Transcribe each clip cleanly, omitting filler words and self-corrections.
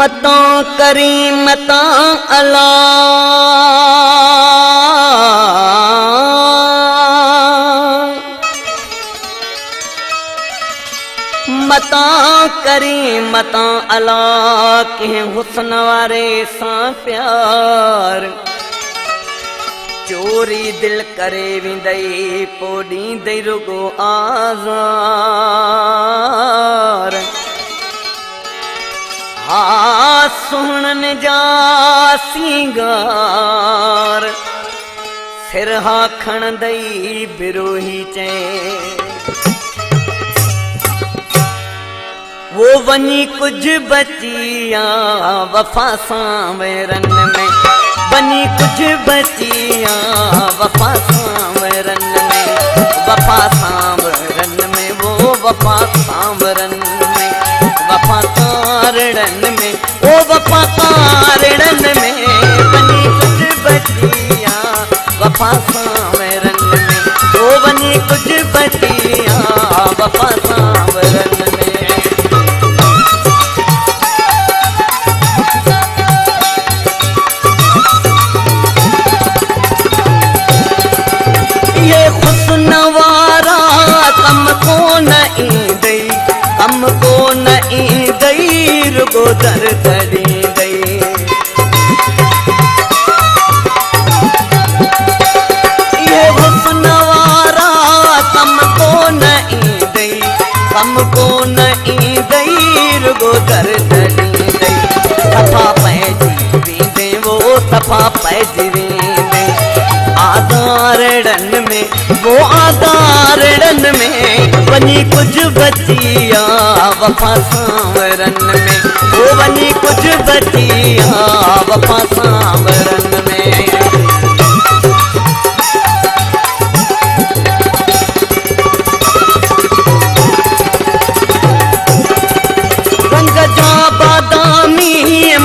मता करीमता अला मता करीमता अला के हुस्न वारे सां प्यार चोरी दिल करे विंदई पो ॾींदई रुगो आज़ार हा सुहणनि जा सिंगार सिरहा खणंदई बिरोही चए वो वञी कुछ बचिया वफ़ा सां वेरन में वञी कुछ बचिया वफ़ा सां वेरन में वफ़ा सां वेरन में वो वफ़ा सां वेरन में वफ़ा कारड़न में ओ वफ़ा कारड़न में वञी कुछ बचिया वफ़ा सां वेरन में ओ वञी कुछ बचिया वफ़ा सां वेरन में कम को न ईंदई रुगो दर ॾींदई ये हुस्न वारा कम को न ईंदई रुगो दर ॾींदई सफ़ा पइजी वेंदे वो सफ़ा पइजी वेंदे आधारड़न में वो आधारड़न में वञी कुछ बचिया वफ़ा सां वेरन में वो वञी कुछ बचिया वफ़ा सां वेरन में रंग जा बादामी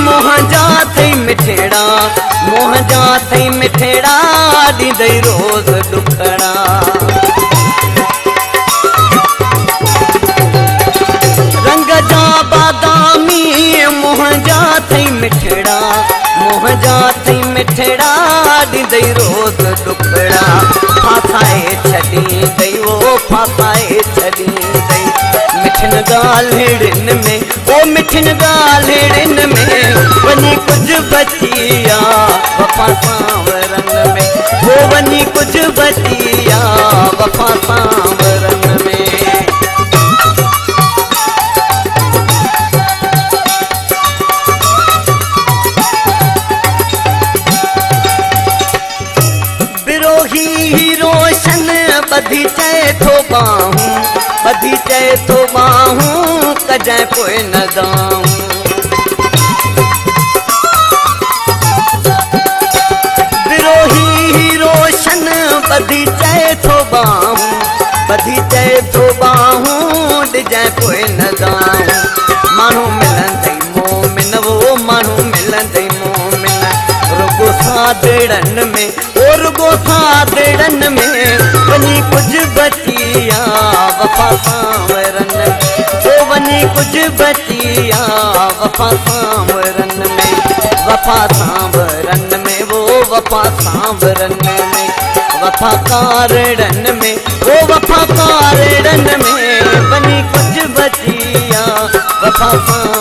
मोह जा थई मिठेड़ा ॾींदई रोज़ ॾुखड़ा रंग जा बादामी मोह जा थई मिठेड़ा ॾींदई रोज़ ॾुखड़ा फासाए छॾींदई वो फासाए छॾींदई मिठिन ॻाल्हिड़िन में ओ मिठिन ॻाल्हिड़िन में वञी कुछ बचिया वफ़ा सां वेरन में वो वञी कुछ बचिया वफ़ा सां वेरन में रोशन बधी चए थो बाहूं कजै पोइ न दाऊं विरोही रोशन बधी चए थो बाहूं ॾिजै पोइ न दाऊं माण्हू मिलंदई मोमिन वो माण्हू मिलंदई मोमिन रुगो साधड़न में रुगो साधड़न में वञी कुछ बचिया वफ़ा सां वेरन में ओ वञी कुछ बचिया वफ़ा सां वेरन में वफ़ा सां वेरन में वो वफ़ा सां वेरन में वफ़ा कारड़न में ओ वफ़ा कारड़न में वञी कुछ बचिया वफ़ा सां